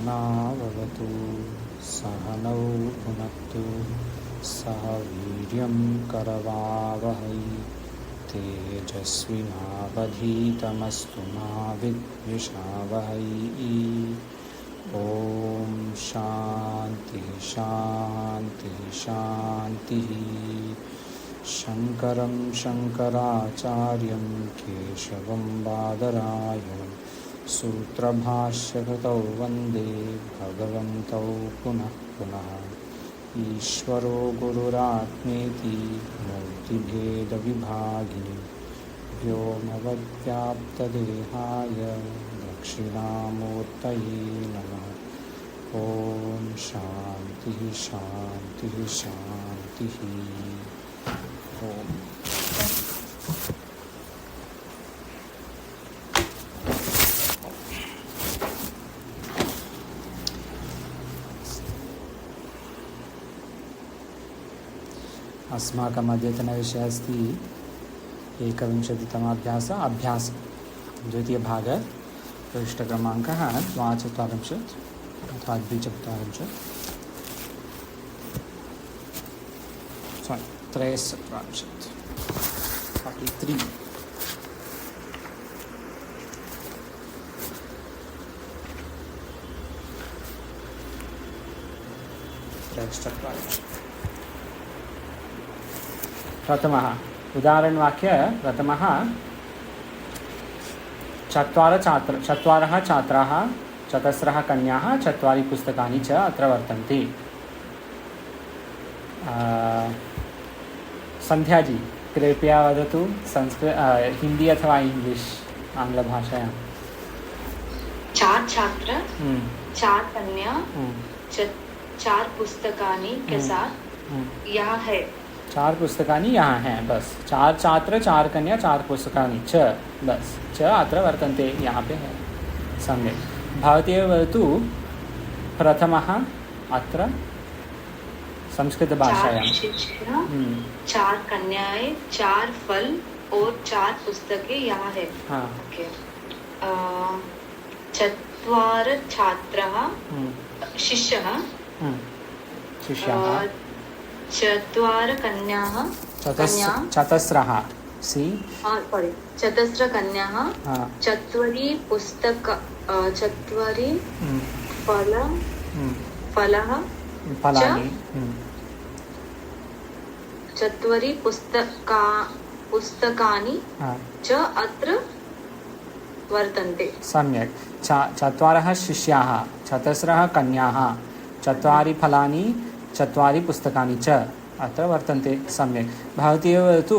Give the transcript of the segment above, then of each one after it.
सहनाववतु सहनौ भुनक्तु सह वीर्यं करवावहै तेजस्विनावधीतमस्तु मा विद्विषावहै। ॐ शान्तिः शान्तिः शान्तिः। शङ्करं शङ्कराचार्यं केशवं बादरायणं सूत्रभाष्यकृतौ वन्दे भगवन्तौ पुनः पुनः। ईश्वरो गुरुरात्मेति मूर्तिभेदविभागिनि व्योमवद्व्याप्तदेहाय दक्षिणामूर्तये नमः। ॐ शान्तिः शान्तिः शान्तिः। ओम अस्माकम् अद्यतनविषयः अस्ति एकविंशतितमाभ्यास अभ्यास द्वितीयभागः पृष्ठक्रमाङ्कः 42 अथवा 42 43 43। प्रथमः उदाहरणवाक्य प्रथमः चत्वारः छात्राः चतस्रः कन्याः चत्वारि पुस्तकानि च अत्र वर्तन्ते। संध्या जी कृपया वदतु हिंदी अथवा इंग्लिश आंग्लभाषायां। 4 छात्र 4 कन्या 4 पुस्तकानि के साथ यहाँ है। 4 पुस्तकानि यहाँ हैं, बस 4 छात्र 4 कन्या 4 पुस्तकानि च, बस च अत्र वर्तन्ते, यहाँ पे है। सम्यक्। भवती एव वदतु प्रथमः अत्र संस्कृत भाषायां। 4 कन्याएं 4 फल और 4 पुस्तकें यहाँ है। हाँ। ओके। 4 छात्रः शिष्यः 4 कन्याः चतस्रः चतस्र कन्याः 4 पुस्तक 4 फलानि 4 पुस्तकानि च अत्र वर्तन्ते। सम्यक्। 4 शिष्याः 4 कन्याः 4 फलानि 4 पुस्तकानि च अत्र वर्तन्ते। सम्यक्। भवती एव वदतु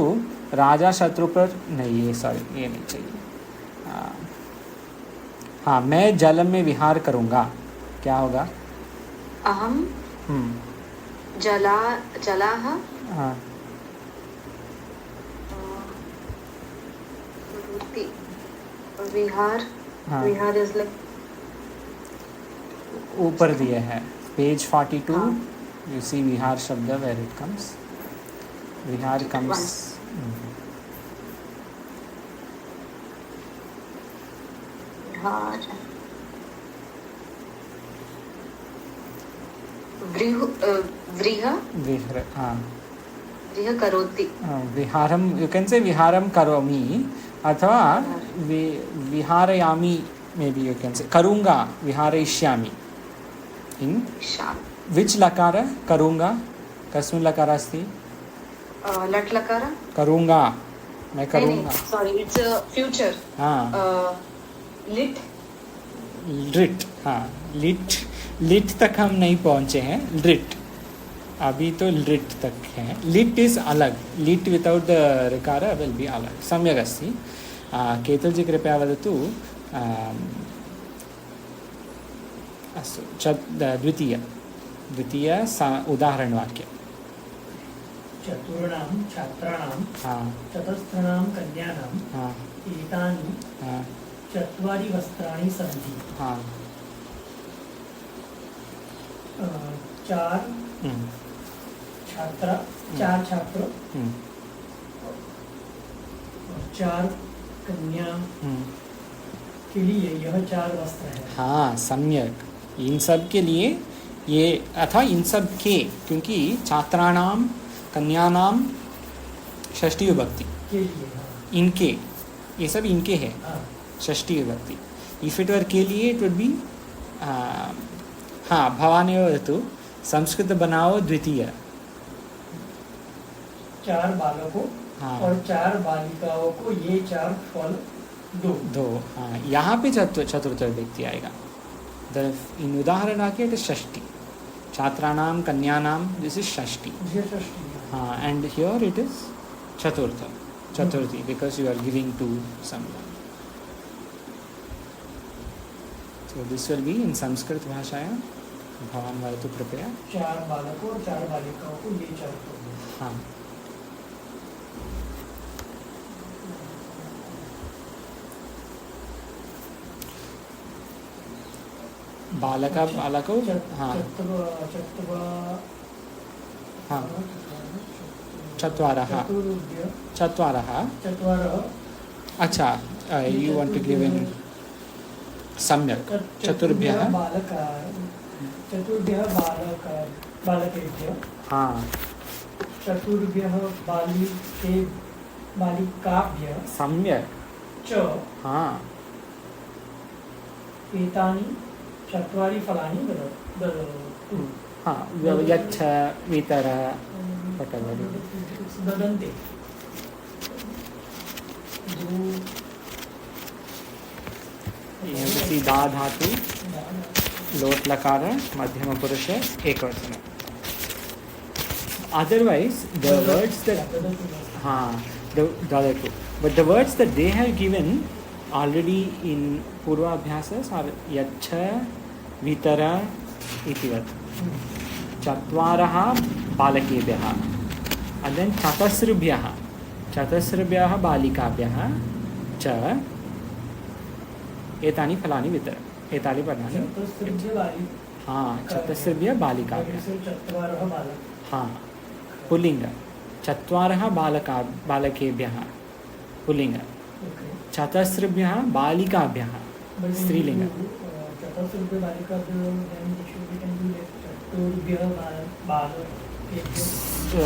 राजा शत्रुपर नहीं, ये नहीं चाहिए। हाँ, मैं जल में विहार करूँगा, क्या होगा? अहम जलाः हाँ विहार। हाँ। विहार इज लाइक ऊपर दिए हैं पेज 42। यू सी विहार शब्द वेर इट कम्स। विहार कम्स व्रीह करोति। विहारम, यू कैन से विहारम करोमि अथवा विहारयामि, maybe you can say करूँगा विहारयिष्यामि। इन विच लकार करूँगा, कस्मिन् लकार अस्ति? लट् लकार। करूँगा, मैं करूँगा। Sorry, its future. हाँ। लिट। हाँ, लिट तक हम नहीं पहुँचे हैं। लिट अभी तो लिट तक है। लिट इज अलग, लिट विदाउट द ऋकार विल बी अलग। सम्यक् अस्ति। केतुल जी कृपया वदतु। अस्तु, द्वितीय उदाहरणवाक्य। चतुर्णां छात्राणां चतस्रणां कन्यानां एतानि 4 वस्त्राणि सन्ति। 4 छात्र 4 कन्या के लिए यह 4 वस्त्र है। हाँ, सम्यक। इन सब के लिए ये, अथवा इन सब के, क्योंकि छात्राणाम कन्यानाम षष्ठी विभक्ति, के लिए, हाँ। इनके, ये सब इनके है, हाँ। षष्ठी विभक्ति। इफ इट वर के लिए इट वुड बी, हाँ, भवानेव वदतु, संस्कृत बनाओ द्वितीय। 4 बालकों हाँ। और 4 बालिकाओं को ये 4 फल दो। हाँ, यहाँ पे चतुर्थ विभक्ति आएगा। इन उदाहरण आके इट इज षष्ठी, छात्राणाम कन्यानाम, दिस इज षष्ठी। हाँ, एंड हियर इट इज चतुर्थी, because you are giving to someone. So this will be in Sanskrit भाषायां, भवान वदतु कृपया। 4 बालकों और 4 बालिकाओं को ये 4 फल दो। हाँ, बालका बालको, हाँ हाँ, चत्वारः, अच्छा, you want to give in सम्यक, चतुर्भ्यः बालकेभ्यः, हाँ, चतुर्भ्यः बालिकाभ्यः सम्यक, च हाँ, एतानि 4 फलानि ददतु। हाँ, यच्छ, वितर, whatever, ददन्ते। दा धातु, लोट लकार, मध्यम पुरुष, एकवचन। Otherwise, the words that, but the words that they have given already in Purva Abhyasas are Yacha, Vitara, Itivat. Chatvaraha Balakebhyaha. And then Chatasrubhyaha. Chatasrubhyaha Balikabhyaha. Cha Etani Phalani Vitara. Etali Padhani. हाँ, चतस्रभ्यः बालिकाभ्यः। हाँ, pulling. चत्वारः बालकेभ्यः pulling. चतस्रभ्यः बालिकाभ्यः स्त्रीलिंग।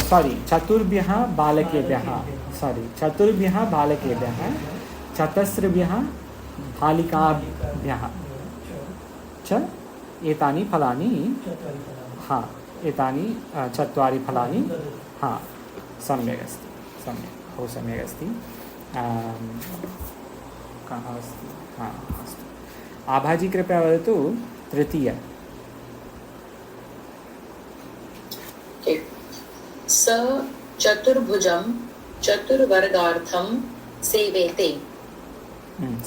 Sorry, चतुर्भ्यः बालकेभ्यः, sorry, चतुर्भ्यः बालकेभ्यः, चतस्रभ्यः बालिकाभ्यः च एतानि फलानि, हाँ, एतानि 4 फलानि, हाँ, सम्यक् अस्ति, सम्यक्, बहु सम्यक् अस्ति। कहाँ अस्ति? हाँ, अस्तु। आभाजी कृपया वदतु तृतीय। स चतुर्भुजं चतुर्वर्गार्थं सेवेते।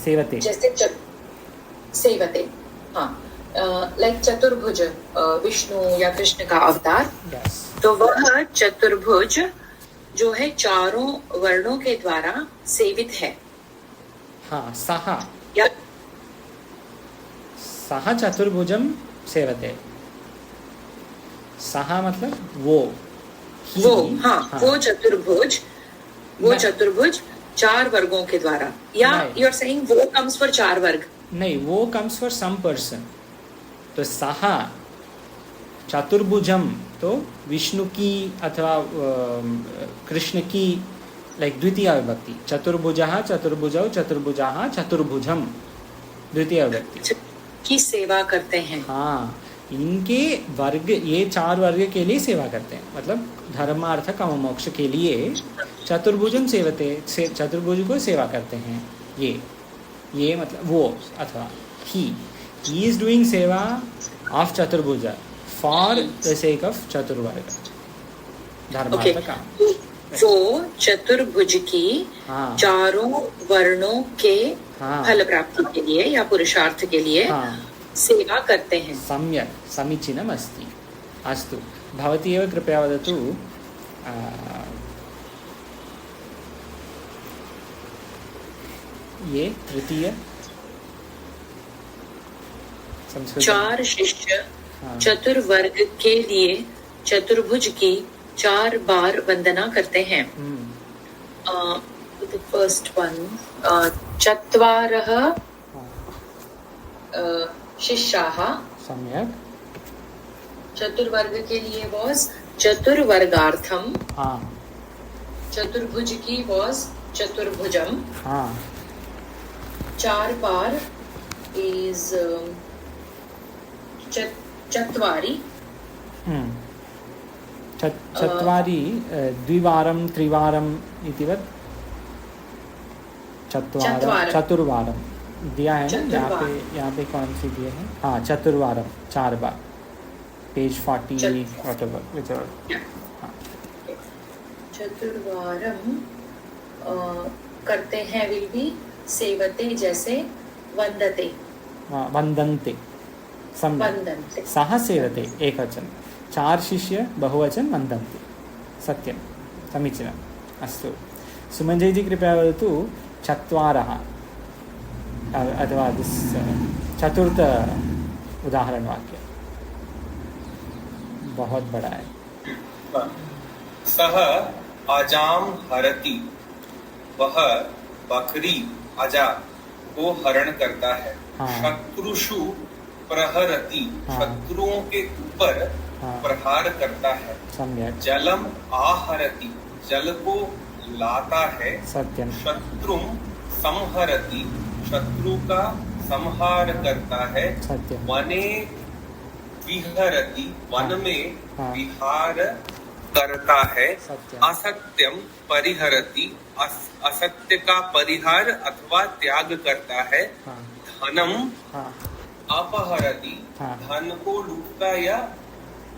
सेवते, जैसे सेवते, हाँ, लाइक चतुर्भुज विष्णु या कृष्ण का अवतार। तो वह चतुर्भुज जो है 4 वर्णों के द्वारा सेवित है। हाँ, सहा, या सहा चतुर्भुजम सेवते। सहा मतलब वो, हाँ, वो चतुर्भुज 4 वर्गों के द्वारा, या यू आर सेइंग वो कम्स फॉर 4 वर्ग? नहीं, वो कम्स फॉर सम पर्सन। तो सहा चतुर्भुजम तो विष्णु की अथवा कृष्ण की, लाइक द्वितीय विभक्ति। चतुर्भुजः चतुर्भुजौ चतुर्भुजाः चतुर्भुजम, द्वितीय विभक्ति की सेवा करते हैं। हाँ, इनके वर्ग, ये 4 वर्ग के लिए सेवा करते हैं, मतलब धर्मार्थ काम मोक्ष के लिए चतुर्भुजम सेवते, चतुर्भुज को सेवा करते हैं। ये मतलब वो, अथवा he is doing सेवा of चतुर्भुज for the sake of चतुर्वर्ग, धर्मार्थ काम। वो चतुर्भुज की 4 वर्णों के फल प्राप्ति के लिए या पुरुषार्थ के लिए सेवा करते हैं। सम्यक्, समीचीनम् अस्ति। अस्तु, भवती एव कृपया वदतु ये तृतीय। 4 शिष्य चतुर्वर्ग के लिए चतुर्भुज की 4 बार वंदना करते हैं। The first one, चत्वारः शिष्याः सम्यक. चतुर्वर्ग के लिए was चतुर्वर्गार्थम. हाँ. चतुर्भुज की was चतुर्भुजम. हाँ. चार पार is चत्वारि. चत्वारि द्विवारं त्रिवारम् इतिवत्. चतुर्वारम दिया है ना यहाँ पे कौन सी दिए हैं. हाँ, चतुर्वारम 4 बार. Page 40 whatever. चतुर्वारम करते हैं विल भी सेवते जैसे वंदते. वंदन्ते. वंदन्ते. सह सेवते एकवचन. 4 शिष्य बहुवचन वंदन्ते. सत्यं समीचीनम्. अस्तु, सुमञ्जय जी कृपया वदतु चत्वारः अथवा चतुर्थ उदाहरण वाक्य बहुत बड़ा है. सह अजाम हरति. वह बकरी अजा को हरण करता है. शत्रुषु प्रहरति. शत्रुओं के ऊपर प्रहार करता है. जलम आहरति. जल को लाता है. सत्यम. शत्रुम संहरति. शत्रु का संहार करता है. सत्यम. वने विहरति. वन में विहार करता है. असत्यम परिहरति. असत्य का परिहार अथवा त्याग करता है. धनम अपहरति. धन को लूटता या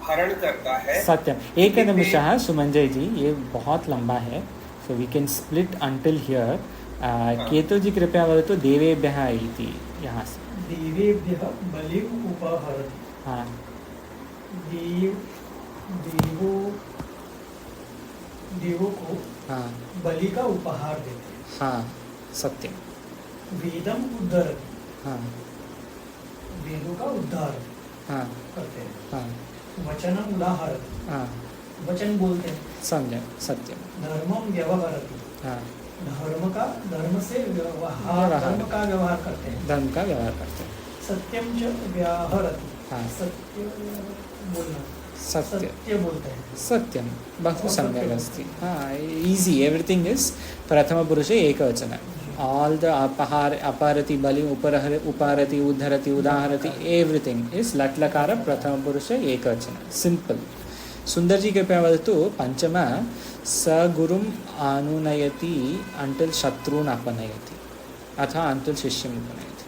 हरण करता है. सत्यम. एक निमिषः सुमंजय जी, ये बहुत लंबा है, so we can split until here. Ketu जी कृपया वदतु देवेभ्यः इति यहाँ से. देवेभ्यः बलिम् उपहरति. हाँ. देवों को बलि का उपहार देते हैं. हाँ, सत्यम. वेदम उद्धरति. हाँ. वेदों का उद्धार करते हैं. हाँ. वचनम उदाहरति. हाँ. वचन बोलते हैं. सम्यक. सत्यम. धर्मम व्यवहरति. हाँ. धर्म से व्यवहार. धर्म का व्यवहार करते हैं. धर्म का व्यवहार करते हैं. सत्यम च व्याहरति. हाँ. सत्य बोलना. सत्य बोलते हैं. सत्यम. बहु सम्यक् अस्ति. हाँ, easy. Everything is प्रथम पुरुषे एकवचन. All the अपहरति, Bali, उपहरति, उद्धरति, उदाहरति, everything is लट् लकार प्रथम पुरुषे एकवचन. Simple. सुंदर जी कृपया वदतु पंचम. स गुरुम अनुनयति अंटिल शत्रून् अपनयति अथवा अंटिल शिष्यम् उपनयति.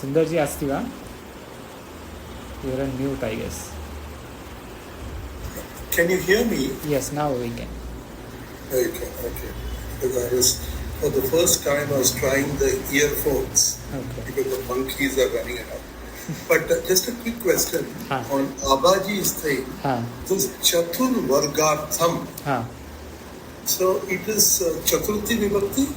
सुंदर जी अस्ति वा? You are on mute, I guess. Can you hear me? Yes, now we can. Okay. Because for the first time I was trying the earphones. Okay. Because the monkeys are running around. But just a quick question on Abaji's thing. This Chatur Vargartham. So it is Chaturthi Vibhakti?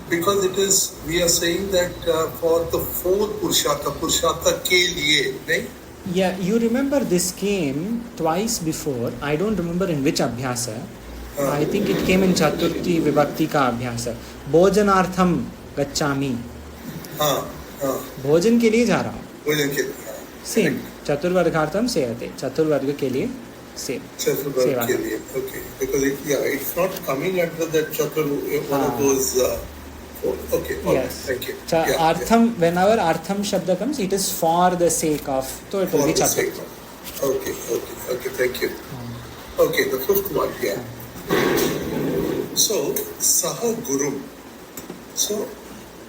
Because it is, we are saying that for the fourth Purushartha ke liye, right? Yeah, you remember this came twice before. I don't remember in which abhyasa. I think it came in Chaturthi Vibhakti ka abhyasa. Bhojanartham gacchami. भोजन के लिए जा रहा हूँ. भोजन के लिए. Same. चतुर्वर्गार्थम सेवते. चतुर्वर्ग के लिए सेम. चतुर्वर्ग के लिए. Okay. Because it's not coming under the Chatur, one of those. Okay. Yes. Thank you. Artham, whenever Artham Shabda comes, it is for the sake of. So it will be Chatur. Okay. Thank you. Okay, the fifth one. Yeah. So Saha Guru. So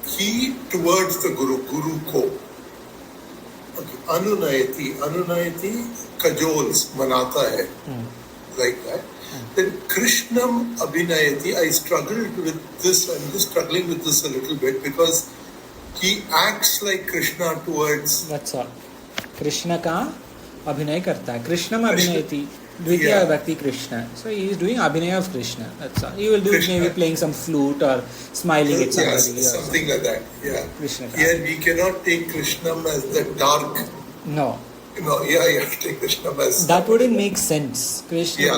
he towards the Guru ko. Okay. Anunayati cajoles manata hai. Like that. Then Krishnam Abhinayati, I struggled with this. I'm just struggling with this a little bit because he acts like Krishna towards. That's all. Krishna का अभिनय करता है. Krishnam Abhinayati. Dvitiya Vibhakti Krishna. So he is doing Abhinaya of Krishna. That's all. He will do Krishna. Maybe playing some flute or smiling at somebody. Yes, something like that. Yeah. Krishna. Here we cannot take Krishnam as the dark. No. take Krishna as... That wouldn't make sense. Krishna,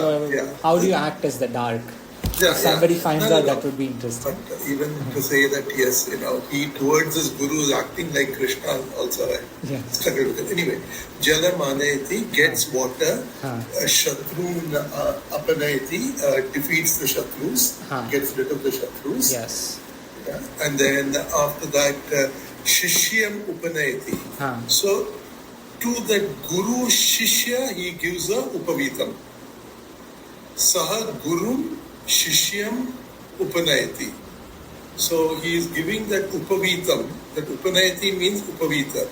how do you act as the dark? If somebody finds out, that would be interesting. But even to say that, yes, he towards his guru is acting like Krishna also. Struggle with it. Anyway, Jala Manayati gets water, Shatrun Apanayati defeats the Shatrus, gets rid of the Shatrus. Yes. And then after that, Shishyam Upanayati. So, to the Guru Shishya, he gives a Upavitam. Saha Guru Shishyam Upanayati. So he is giving that Upavitam. That Upanayati means Upavita.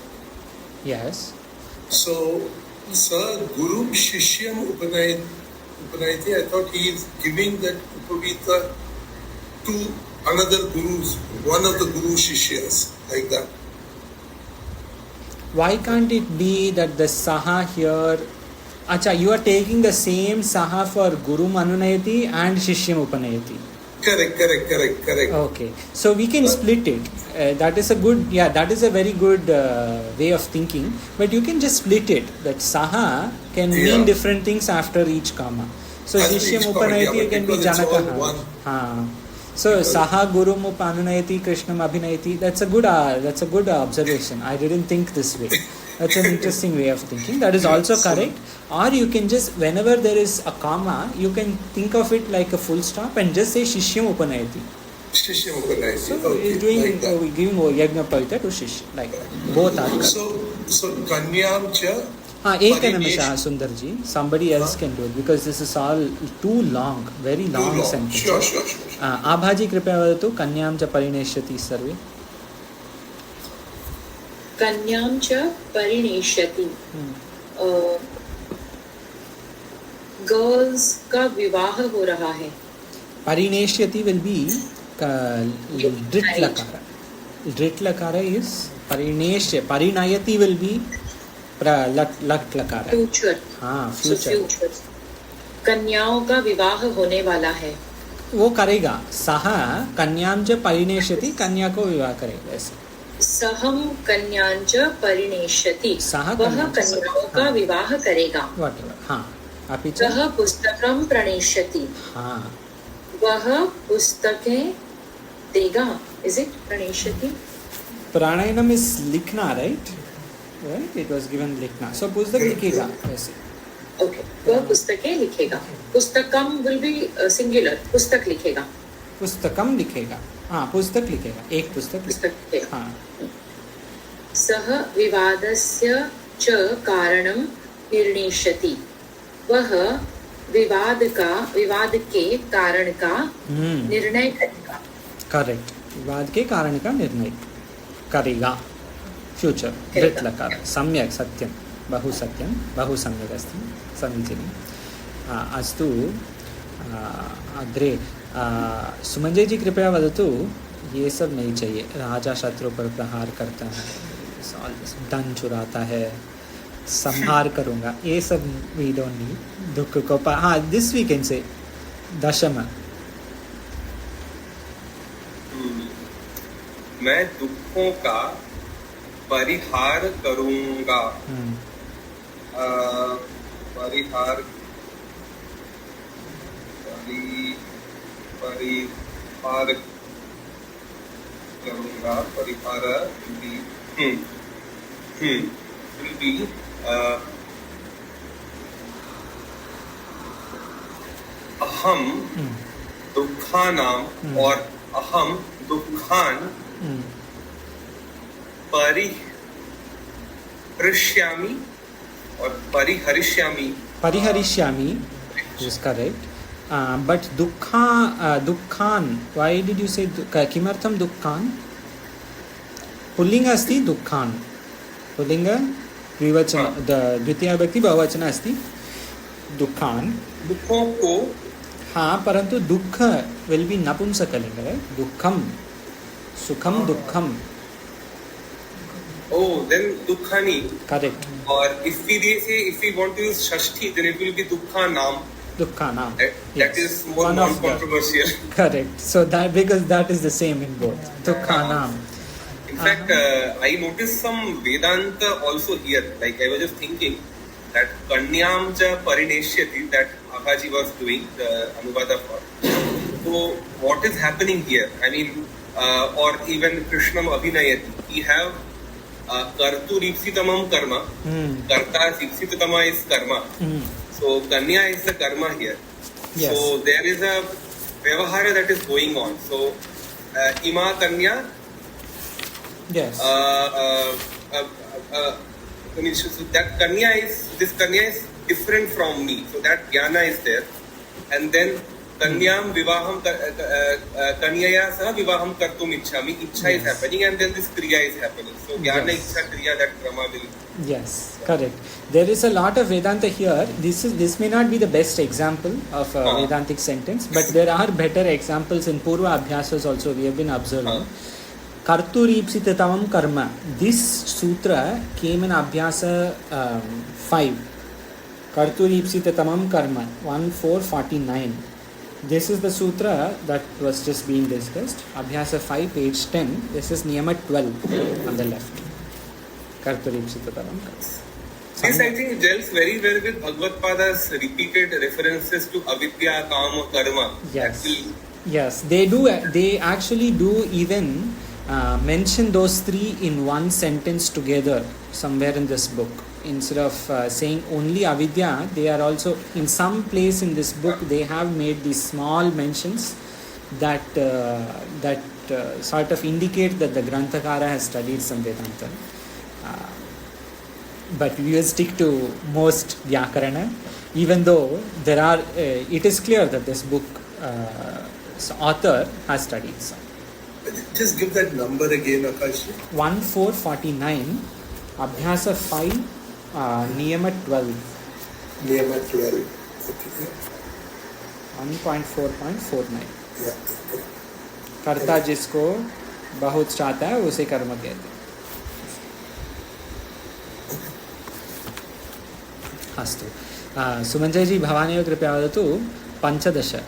Yes. So, Sa Guru Shishyam Upanayati, I thought he is giving that Upavita to another Guru's, one of the Guru Shishyas, like that. Why can't it be that the Saha here... Acha, you are taking the same Saha for Guru Manunayati and Shishyam Upanayati. Correct. Okay. So we can split it. That is a good... Yeah, that is a very good way of thinking. But you can just split it. That Saha can mean different things after each karma. So Shishyam Upanayati can be Janaka. So Saha Gurum Upanunayati Krishnam Abhinayati. That's a good observation. I didn't think this way. That's an interesting way of thinking. That is also correct. Or you can just, whenever there is a comma, you can think of it like a full stop and just say Shishyam Upanayati. Shishyam Upanayati. So he's doing, giving Yagnapalita to Shishya. Like that. Both are correct. So Kanyam cha... Ekanimisha Sundarji. Somebody else can do it because this is all too long. Very long sentence. Sure. Abhaji Kripya Vadatu Kanyam cha Parineshyati Sarve. Kanyam च परिणेष्यति. Girls का विवाह हो रहा है. परिणेष्यति will be drit lakara. Drit lakara is parineshya. Parinayati will be lat lakara. Future. Future. कन्याओं का विवाह होने वाला है. वो करेगा. सहा कन्याम च परिणेष्यति. कन्या को विवाह करेगा. ऐसे सहम कन्यांच परिणेष्यति. वह कन्याओं का विवाह करेगा. सह पुस्तकम प्रणेष्यति. वह पुस्तकें देगा. Is it प्रणेष्यति? प्राणायाम is लिखना, right? It was given लिखना. So पुस्तक लिखेगा ऐसे. Okay. वह पुस्तकें लिखेगा. पुस्तकम will be singular. पुस्तक लिखेगा. पुस्तकम लिखेगा. पुस्तक लिखेगा. एक पुस्तक लिखेगा. सह विवादस्य च कारणम निर्णेष्यति. वह विवाद के कारण का निर्णय करेगा. करेक्ट. विवाद के कारण का निर्णय करेगा. फ्यूचर दृत् लकार. सम्यक् सत्यं. बहु सत्यं. बहु सम्यक् अस्ति. समीचीनम्. अस्तु. अग्रे सुमंजय जी कृपया वदतु. ये सब नहीं चाहिए. राजा शत्रु पर प्रहार करता है, धन चुराता है, संहार करूंगा, ये सब वी डोंट नीड. दुख को दिस वी कैन से दशम. मैं दुखों का परिहार करूंगा. परिहार करूंगा. परिहार will be अहम दुखानाम और अहम दुखान परिहरिष्यामि और परिहरिष्यामि is correct. But dukhan, why did you say kimartham dukhan? Pullinga asti dukhan. Pullinga द्विवचन द्वितीय व्यक्ति बहुवचन अस्ति. दुखान. दुखों को. परंतु दुख will be नपुंसकलिंग, right? दुखम. सुखम दुखम. Oh, then dukhani. Correct. Or if we want to use shashti, then it will be dukhanam. Dukhanam. That is more non-controversial. Correct. So that, because that is the same in both. Dukhanam. In fact, I noticed some Vedanta also here. Like I was just thinking that Kanyam cha Parineshyati that Akaji was doing the Anuvada for. So what is happening here? I mean, or even Krishnam Abhinayati. We have Kartu Ripsitamam Karma. Karta Ripsitatama is Karma. So Kanya is the Karma here. Yes. So there is a Vyavahara that is going on. So Ima Kanya. Yes. I mean, so that this Kanya is different from me. So that Jnana is there. And then Kanyam Vivaham Kanyaya Saha Vivaham Kartum Ichchami. Ichcha is happening and then this Kriya is happening. So Jnana Ichcha Kriya, that Krama will. Yes, correct. There is a lot of Vedanta here. This may not be the best example of a Vedantic sentence, but there are better examples in Purva Abhyasas also we have been observing. Karturipsitatamam karma. This sutra came in Abhyasa 5. Karturipsitatamam karma, 1449. This is the sutra that was just being discussed. Abhyasa 5, page 10. This is Niyama 12 on the left. Karturipsitatamam karma. This I think gels very well with Bhagavad Pada's repeated references to avidya, kama, karma. Yes. Yes, they do. They actually do even mention those three in one sentence together somewhere in this book. Instead of saying only avidya, they are also in some place in this book. They have made these small mentions that sort of indicate that the Granthakara has studied some Vedanta. But we will stick to most Vyakarana, even though there are. It is clear that this book author has studied some. Just give that number again, Akash. 1449, Abhyasa 5, Niyama 12. Niyama 12. Okay. 1.4.49. Yeah. कर्ता जिसको बहुत चाहता है उसे कर्म कहते हैं. अस्तु. सुमञ्जयजी भवानेव कृपया वदतु 15.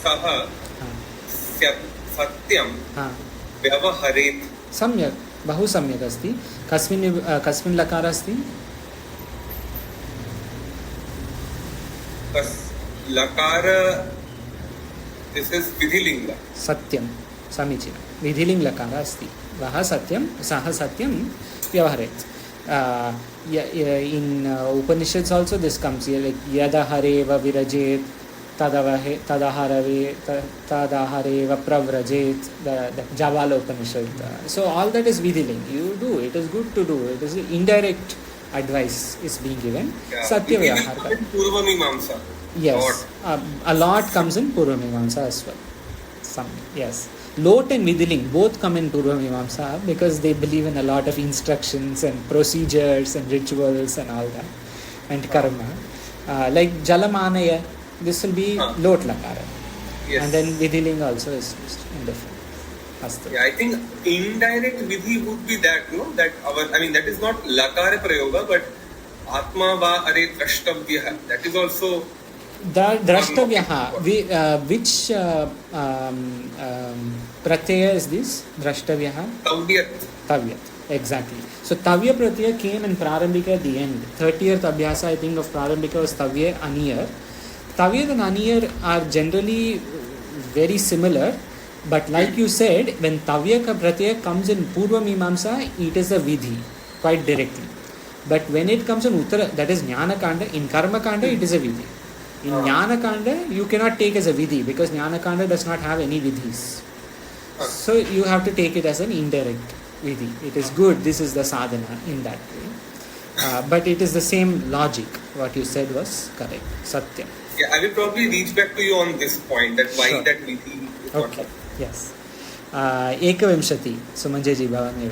सः सत्यं व्यवहरेत्. सम्यक्, बहु सम्यक् अस्ति. कस्मिन् लकार अस्ति? लकार. This is विधिलिङ्ग. सत्यं, समीचीनं. विधिलिङ्गलकार अस्ति. वः सत्यं, सः सत्यं व्यवहरेत्. In Upanishads also this comes here, like yadahareva virajet, tadahareva pravrajet, the Javala Upanishad. So all that is vidhiling. You do, it is good to do. It is indirect advice is being given. Satya vyavahar. Purva Mimamsa. Yes, a lot comes in Purva Mimamsa as well. Yes. Lot and Vidhiling both come in Purva Mimamsa because they believe in a lot of instructions and procedures and rituals and all that. And karma. Like Jalamanaya, this will be Lot Lakara. Yes. And then Vidhiling also is indifferent. Yeah, I think indirect Vidhi would be that, no? That that is not Lakara Prayoga, but Atma va are drashtavyaha. That is also the drashtavyaha. Which pratyaya is this? Drashtavyaha? Tavyat. Exactly. So Tavya pratyaya came in Prarambhika at the end. 30th Abhyasa, I think, of Prarambhika was Tavya Aniyar. Tavya and Aniyar are generally very similar. But like you said, when Tavya pratyaya comes in Purva Mimamsa, it is a Vidhi, quite directly. But when it comes in Uttara, that is Jnana Kanda, in Karma Kanda, it is a Vidhi. In Jnana Kanda, you cannot take as a Vidhi because Jnana Kanda does not have any Vidhis. So you have to take it as an indirect Vidhi. It is good, this is the sadhana in that way. But it is the same logic. What you said was correct. Satyam. Yeah, I will probably reach back to you on this point, that why that Vidhi is not. Okay. Yes. एकविंशति सुमंजय जी भवानेव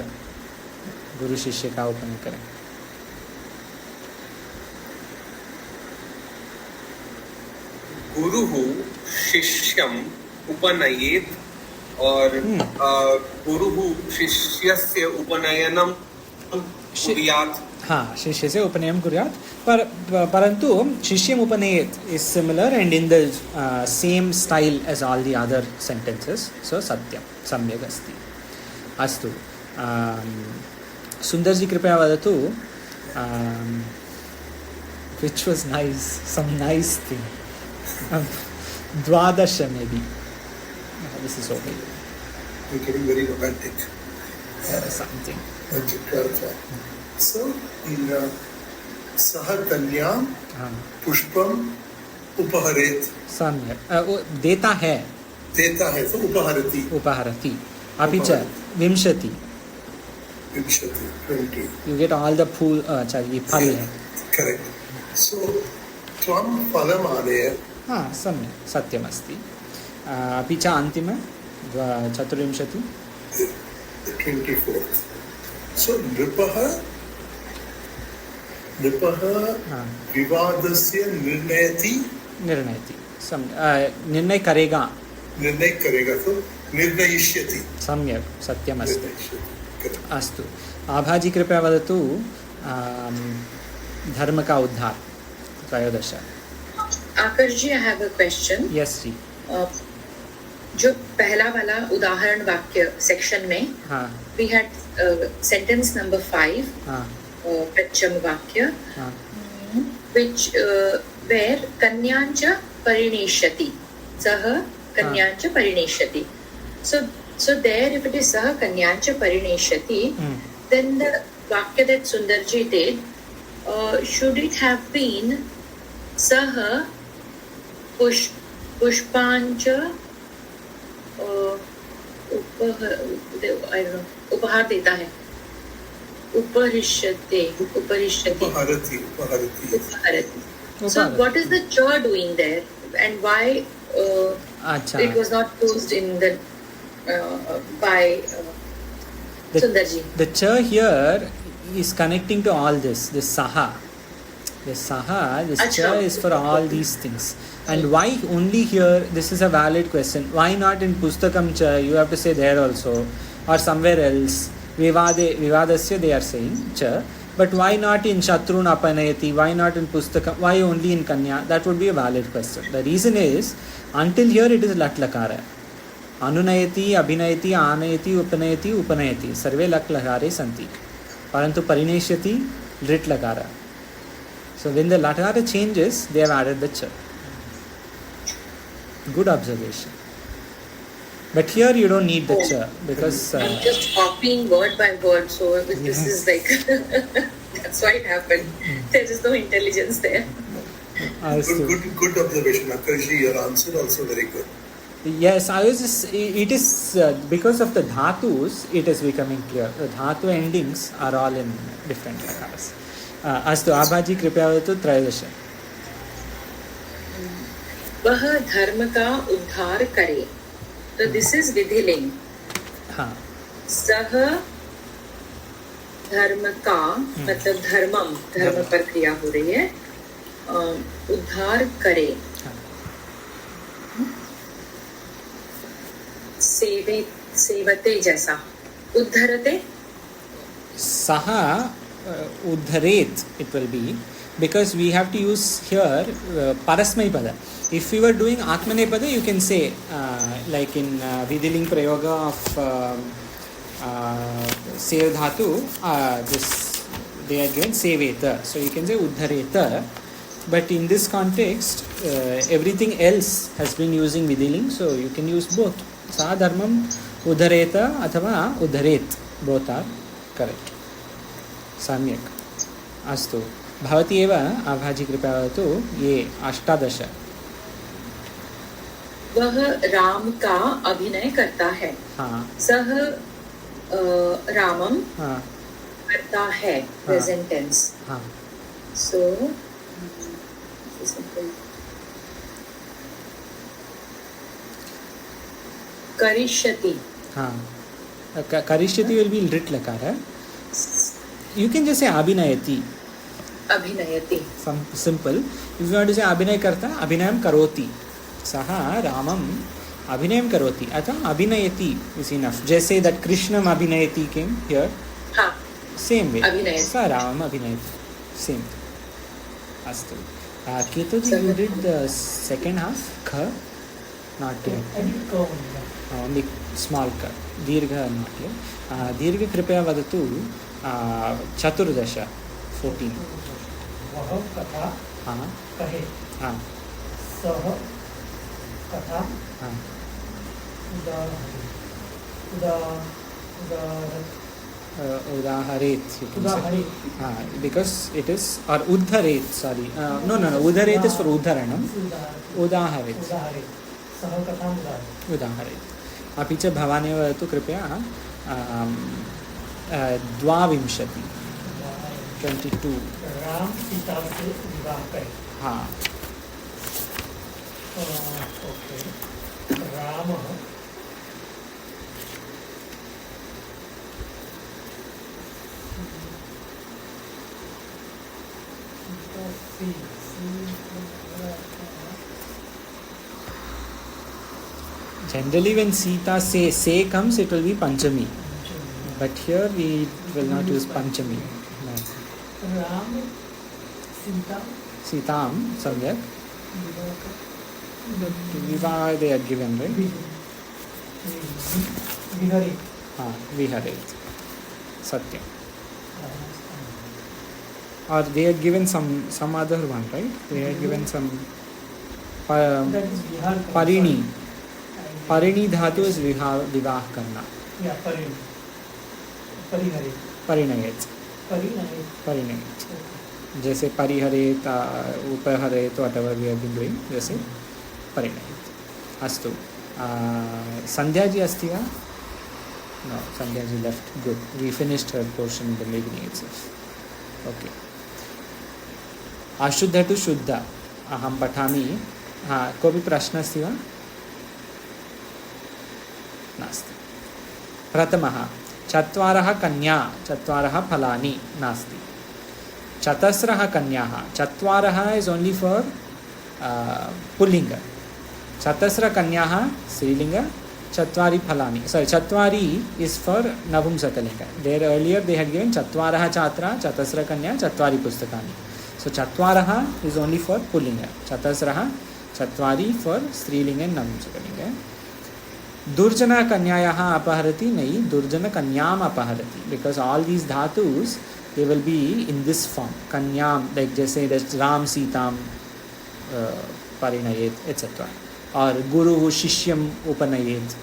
गुरु शिष्य का उपनयन करें. गुरुः शिष्यम् उपनयेत् और गुरुः शिष्यस्य उपनयनं कुर्यात्. हाँ, शिष्यस्य उपनयनं कुर्यात्, परन्तु शिष्यम् उपनयेत् is similar and in the same style as all the other sentences. So सत्यं सम्यक् अस्ति. अस्तु, सुन्दर्जी कृपया वदतु which was nice, some nice thing. 12 maybe. This is okay. You're getting very romantic. Something. So, in Saha Kanyam Pushpam Upaharet. सम्यक्. देता है. देता है तो उपहरति. उपहरति. अपि च विंशति. 20. You get all the फूल. अच्छा, ये फल है. Correct. So, त्वं फलम् आनय. हाँ, सम्यक्, सत्यमस्ति. अपि च अन्तिम 24. 24. So, नृपः विवादस्य निर्णयति. निर्णय करेगा. निर्णय करेगा तो निर्णयिष्यति. सम्यक्, सत्यमस्ति. अस्तु, आभाजी कृपया वदतु धर्म का उद्धार 13. Aakarsh ji, I have a question. Yes जी. जो पहला वाला उदाहरण वाक्य सेक्शन में वी हैड सेंटेंस नंबर 5, प्रथम वाक्य, व्हिच वेयर कन्यांच परिणेष्यति, सह कन्यांच परिणेष्यति. So there, if it is sah kanyancha parineshati, then the vakya that Sundarji did, should it have been sah pushpancha उपहार देता है. उपहारति. So what is the cha doing there, and why it was not used in the by Sundarji? The cha here is connecting to all this. This saha. This cha is for all these things. And why only here? This is a valid question. Why not in Pustakam cha? You have to say there also, or somewhere else. Vivadasya they are saying cha. But why not in Shatrun Apanayati? Why not in Pustakam? Why only in Kanya? That would be a valid question. The reason is, until here it is lat lakara. अनुनयति, अभिनयति, आनयति, उपनयति, उपनयति, सर्वे luck लकारे सन्ति. परंतु परिणेष्यति लृट लकार. So when the lakara changes, they have added the cha. Good observation. But here you don't need the cha because I'm just copying word by word. So this is like that's why it happened. There is no intelligence there. Good observation, Akarshi. Your answer also very good. Yes, I was just, it is because of the dhatus, it is becoming clear. The dhatu endings are all in different lakaras. Astu, Abhaji कृपया वदतु 13. वह धर्म का उद्धार करे. तो this is विधिलिंग. हाँ. सह धर्म का मतलब धर्म पर क्रिया हो रही है. उद्धार करे. सेवते जैसा. उद्धरते. Saha uddharet it will be, because we have to use here parasmai pada. If we were doing atmanepada, you can say like in vidiling prayoga of sev dhatu, this they are given seveta, so you can say uddhareta. But in this context, everything else has been using vidiling, so you can use both. Sa dharmam uddhareta athava uddharet, both are correct. सम्यक. अस्तु, भवती एव आभाजी कृपया वदतु ये 18. वह राम का अभिनय करता है. हाँ. सह रामम करता है. Present tense. हाँ. सो करिष्यति. हाँ. करिष्यति will be lrit lakara. You can just say abhinayati. Abhinayati. Simple. If you want to say abhinay karta, abhinayam karoti. Saha ramam abhinayam karoti. Atha abhinayati is enough. Just say that Krishnam abhinayati came here. हाँ. Same way अभिनय स रामम् अभिनयत् same अस्तु Ketuji you did the second half ख not only small क दीर्घ not दीर्घ कृपया वदतु चतुर्दश 14 वह कथा हाँ कहे हाँ सह कथा हाँ उदाहरेत उदाहरेत हाँ because it is or उद्धरेत sorry no उद्धरेत is for उद्धरणम् उदाहरेत उदाहरेत सह कथा उदाहरेत अपि च भवानेव वदतु कृपया 22 22 राम सीता से विवाह करे हाँ okay Ram generally when Sita say comes it will be Panchami but here we will not use Panchami no. Ram Sita Sitam samyak Vivaha they are given right विहरे हाँ Viharet Satyam or they had given some other one right they had given some that is Vihar Parini Parini dhatu is विवाह करना या परिहरे परिणयेत परिणय परिणयेत जैसे परिहरेत उपहरेत whatever we have been doing जैसे परिणयेत अस्तु संध्या जी अस्ति वा no Sandhya ji left good we finished her portion in the beginning itself okay अशुद्ध to शुद्ध अहं पठामि हाँ कोऽपि प्रश्नः अस्ति वा नास्ति प्रथमः चत्वारः कन्या चत्वारः फलानि नास्ति चतस्रः कन्याः चत्वारः इज ओनली फॉर पुल्लिंग चतस्र कन्याः स्त्रीलिंग चत्वारि फलानि sorry चत्वारि is for नपुंसकलिंग there earlier they had given चत्वारः छात्रा चतस्र कन्या चत्वारि पुस्तकानि so चत्वारः is only for पुल्लिंग चतस्रः चत्वारि for स्त्रीलिंग and नपुंसकलिंग दुर्जना कन्यायाः अपहरति नहीं दुर्जन Kanyam अपहरति because all these dhatus they will be in this form Kanyam like जैसे राम सीताम परिणयेत etc और गुरु शिष्यम उपनयेत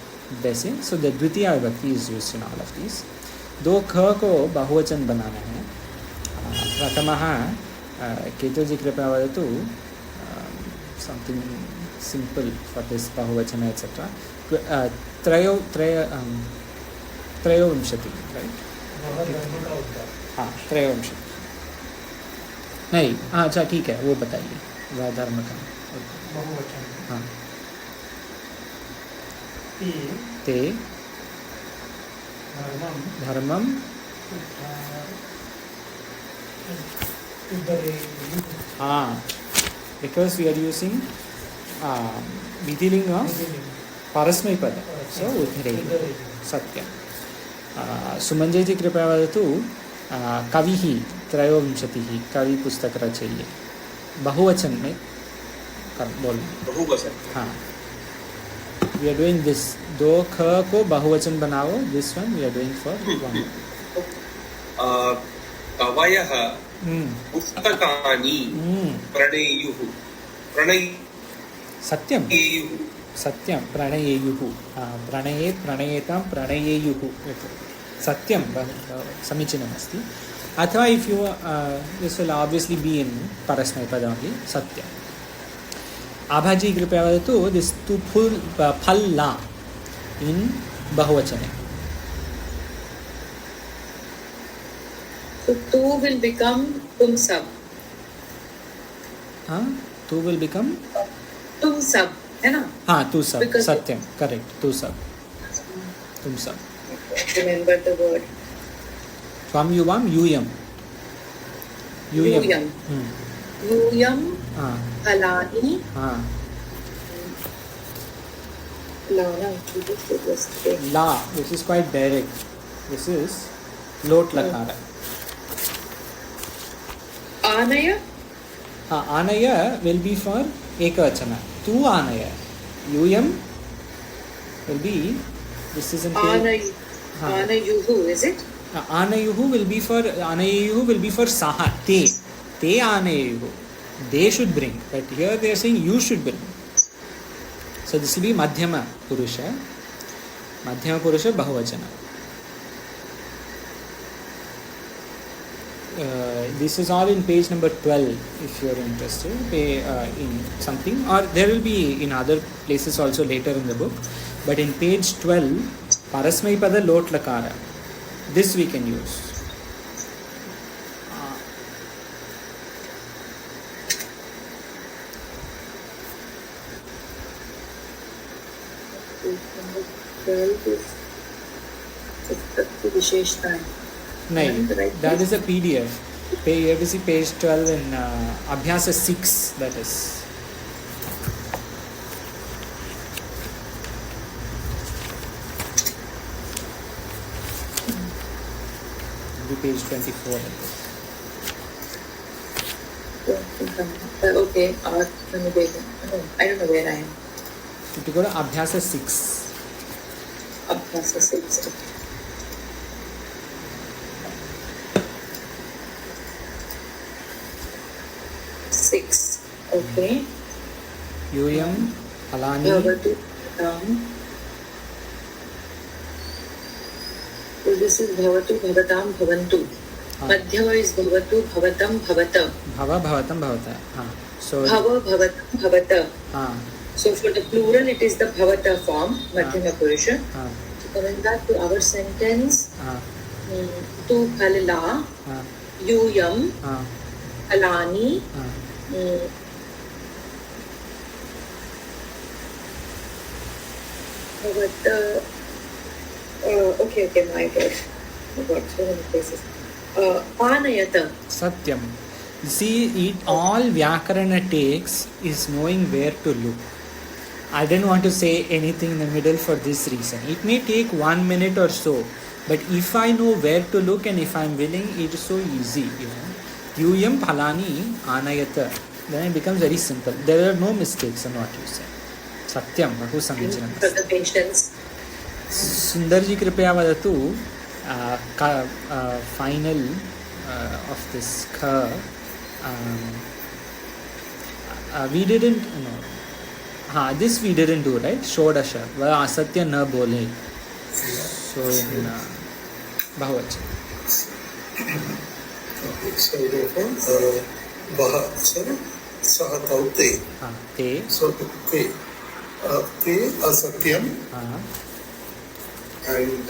वैसे so the द्वितीया विभक्ति is used in all of these दो ख को बहुवचन बनाना है प्रथमः केतुजी कृपया वदतु something simple for this बहुवचन etc त्रयोविंशति राइट हाँ त्रयोविंशति नहीं हाँ अच्छा ठीक है वो बताइए वह धर्म का बहुवचन हाँ ते धर्मम हाँ because we are using विधिलिंग परस्मैपद सो उद्धरे सत्यं सुमंजय जी कृपया वदतु कविः त्रयोविंशतिः कवि पुस्तक रचयिए बहुवचन में बोल बहुवचन हाँ we are doing this दो ख को बहुवचन बनाओ this one we are doing for one कवयः पुस्तकानि प्रणेयुः सत्यं सत्यं प्रणयेयुः प्रणयेत् प्रणयेतां प्रणयेयुः सत्यं समीचीनमस्ति अथवा if you this will obviously be in परस्मैपद ओनली सत्यं आभाजी कृपया वदतु दिस तु फल्ला इन बहुवचने so tu will become tum sab हाँ तू विल बिकम tum sab है ना हाँ तू सब Because सत्यम करेक्ट तू सब तुम सब remember the word त्वम युवाम यूयम यूयम यूयम हाँ फलानि हाँ लाना ला this is quite direct this is लोट लकार Anaya? Anaya will be for ekavachana. Tu anaya. Yuyam will be, this is in Anayuhu, is it? Anayuhu will be for saha. Te anayuhu. They should bring. But here they are saying you should bring. So this will be Madhyama Purusha. Madhyama Purusha Bahuvachana. This is all in page number 12 if you are interested in something, or there will be in other places also later in the book, but in page 12 Parasmaipada Lot Lakara, this we can use. No, that is a PDF. You have to see page 12 in Abhyasa 6, that is. Page 24. Okay, I don't know where I am. You to go to Abhyasa 6. Abhyasa 6. Okay. 6. Okay. Yuyam, Alani. Bhavatu, so this is Bhavatu, Bhavatam, Bhavantu. Madhyama is Bhavatu, Bhavatam, Bhavata. Bhava, Bhavatam, Bhavata. So Bhava, Bhavatam, Bhavata. So for the plural, it is the Bhavata form, Madhyama Purusha. So coming back to our sentence, Tu Kalala, Yuyam, Alani, Bhavata. Okay, my God. I got so many places. Panayata. Satyam. See, it all Vyakarana takes is knowing where to look. I didn't want to say anything in the middle for this reason. It may take 1 minute or so, but if I know where to look and if I'm willing, it is so easy. Yuyam Phalani Anayata. Then it becomes very simple. There are no mistakes in what you say. Satyam. Bahu samichanam. For the patients. Sundarji कृपया वदतु final of this kha. We didn't this we didn't do, right? Shodasha वह असत्य न बोले. So in Bahuvachan. So therefore Saha Taute. Te. So te asatyam. And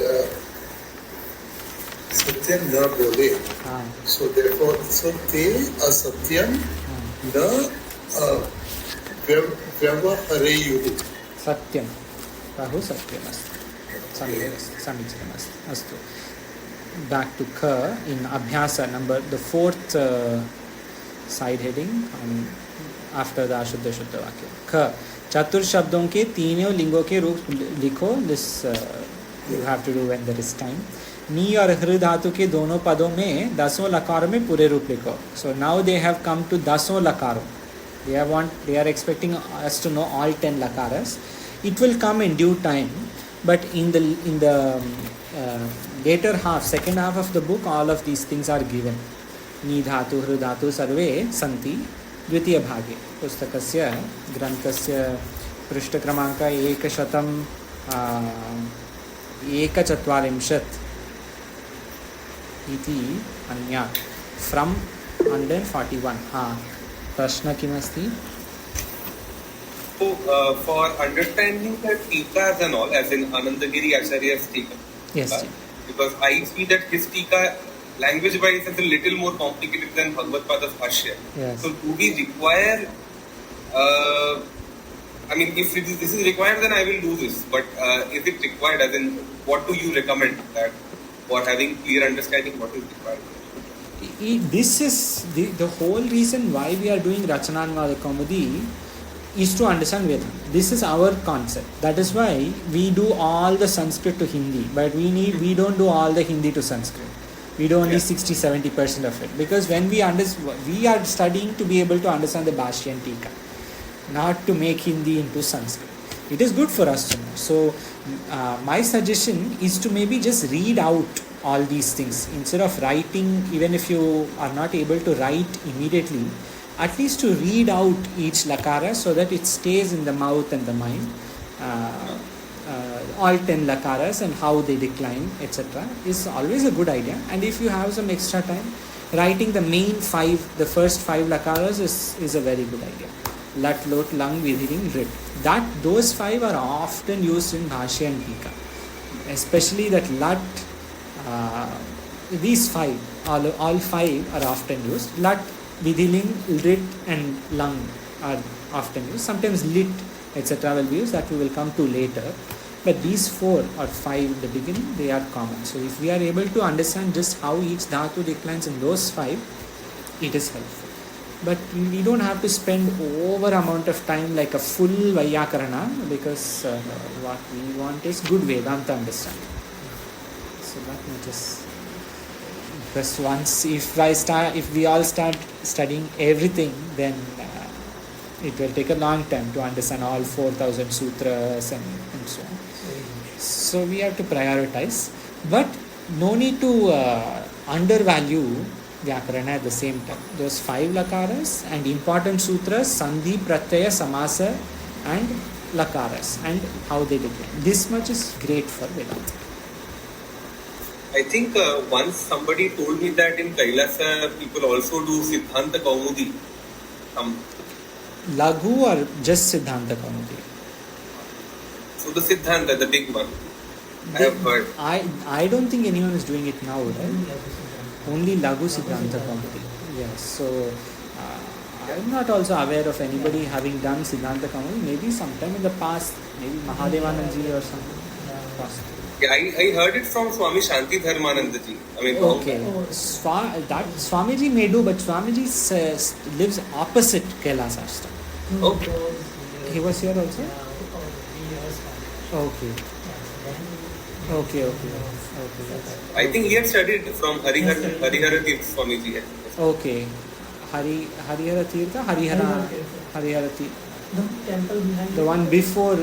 Satyam na bole. So therefore, te asatyam na vyavahareyuhu. Satyam. Bahu satyam asti. Samichanam asti. Astu. Back to Ka in Abhyasa number, the 4th side heading after the Ashuddha Shuddha Vakya. Ka. चतुर शब्दों के तीनों लिंगों के रूप लिखो. This you have to do when there is time. नी और हृ धातु के दोनों पदों में 10 लकारों में पूरे रूप लिखो. So now they have come to 10 lakaron. They are expecting us to know all 10 lakaras. It will come in due time, but in the later half, second half of the book, all of these things are given. नी धातु हृ धातु सर्वे सन्ति. द्वितीय भागे पुस्तकस्य ग्रन्थस्य पृष्ठक्रमाङ्क 141 इति अन्या from 141. प्रश्न किमस्ति? So for understanding the tikas and all, as in Anandagiri Acharya's tika, yes, because I see that his tika language wise is a little more complicated than Bhagavad Pada's Bhashya. Yes. So do we require I mean, if this is required, then I will do this. But is it required? As in, what do you recommend that for having clear understanding what is required? This is the whole reason why we are doing Rachananvada Kaumudi is to understand Vedanta. This is our concept. That is why we do all the Sanskrit to Hindi, but we don't do all the Hindi to Sanskrit. we do only 60-70% of it, because when we are studying to be able to understand the Bhashya and Tika, not to make Hindi into Sanskrit. It is good for us to know. So my suggestion is to maybe just read out all these things instead of writing. Even if you are not able to write immediately, at least to read out each lakara so that it stays in the mouth and the mind. All 10 lakaras and how they decline, etc. is always a good idea. And if you have some extra time, writing the main 5, the first 5 lakaras is a very good idea. Lat, Lot, Lang, Vidhiring, Rit. Those 5 are often used in Bhashya and Tika. Especially that Lat, these 5, all 5 are often used. Lat, Vidhiling, Rit and Lang are often used. Sometimes Lit, etc. will be used. That we will come to later. But these 4 or 5 in the beginning, they are common. So if we are able to understand just how each dhatu declines in those 5, it is helpful. But we don't have to spend over amount of time like a full Vaiyakarana, because what we want is good Vedanta understanding. So that we just, because once if we all start studying everything, then it will take a long time to understand all 4,000 sutras and so on. So we have to prioritize, but no need to undervalue Vyakarana at the same time. Those 5 lakaras and important sutras, Sandhi, Pratyaya, Samasa and lakaras, and how they decline. This much is great for Vedanta. I think once somebody told me that in Kailasa people also do Siddhanta Kaumudi. Laghu or just Siddhanta Kaumudi? So the Siddhanta, the big one. I have heard. I don't think anyone is doing it now, right? Only Laghu Siddhanta Kaumudi. Yes. So I'm not also aware of anybody having done Siddhanta Kaumudi. Maybe sometime in the past, maybe Mahadevanandji or something. Possibly. Yeah, I heard it from Swami Shanti Dharmanandaji. I mean, okay. That Swamiji may do, but Swamiji lives opposite Kailas Ashram. Okay. He was here also? Okay. Okay. I think he had studied from Harihara Tirth Swamiji. Okay. Harihara Tirtha? Harihara Tirtha. The temple behind the one before.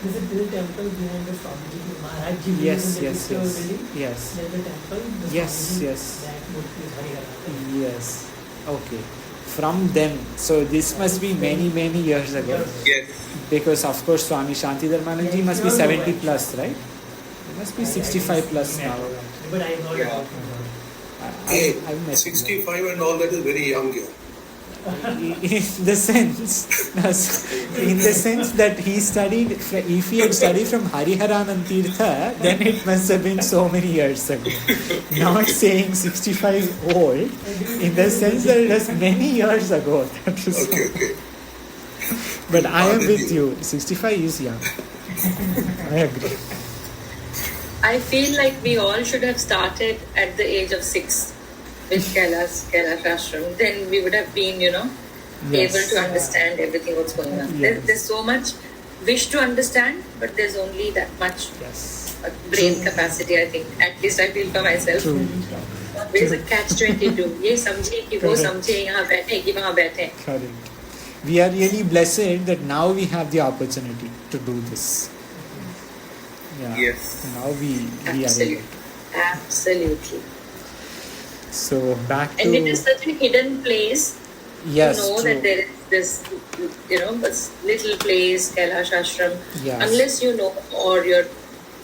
There's a temple behind the Swamiji Maharaj. Yes. There's Yes. a temple. Yes. That murti is Harihara. Yes. Okay. From them. So this must be many years ago. Yes. Because of course Swami Shanti Dharmanandaji must be 70 plus, right? He must be 65 plus now. But I know Yeah. I've met 65 and all that is very young here. in the sense that he studied, if he had studied from Hariharanand Tirtha, then it must have been so many years ago. Not saying 65 old, in the sense that it was many years ago. That is Okay. But I am with you. 65 is young. I agree. I feel like we all should have started at the age of 6 with Kailash Ashram. Then we would have been, Yes. able to understand everything what's going on. Yes. There's so much wish to understand, but there's only that much Yes. brain capacity, I think. At least I feel for myself. True. There's a catch-22. ये समझे कि वो समझे यहाँ बैठे कि वहाँ बैठे. Correct. We are really blessed that now we have the opportunity to do this. Yeah. Yes. Now we are able. Absolutely. So back to. And it is such a hidden place. Yes. To know True. that there is this, this little place, Kailash Ashram. Yes. Unless you know or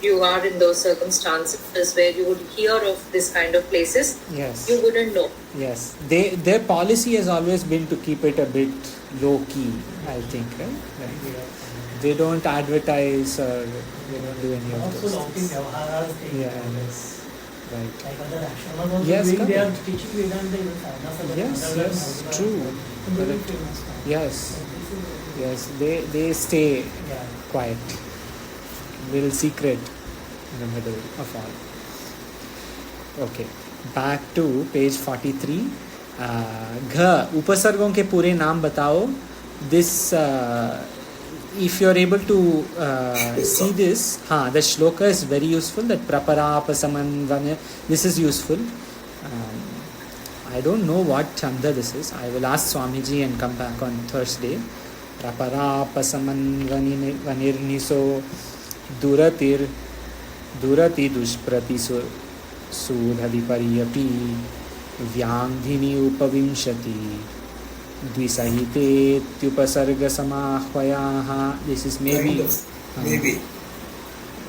you are in those circumstances where you would hear of this kind of places, Yes. you wouldn't know. Yes. Their policy has always been to keep it a bit low key, I think, right? They don't advertise or they don't do any of Also those long things. Vyavaharas they Yeah, do. yes. Right. Like other ashramas also Yes, doing, they are correct. teaching Vedanta even Sadhana Yes, true. Very Correct. famous now. Yes. So Yes. They stay yeah. quiet. Little secret in the middle of all. Okay. Back to page 43. घ उपसर्गों के पूरे नाम बताओ. This if you are able to see this, the shloka is very useful. That praparapasamanvana, this is useful. I don't know what chanda this is. I will ask Swamiji and come back on Thursday. Praparapasamanvanirniso duratir durati dushprati sudhadipariyapi vyangdhini upavimshati dvisahite tyupasarga samahvayaha. This is maybe maybe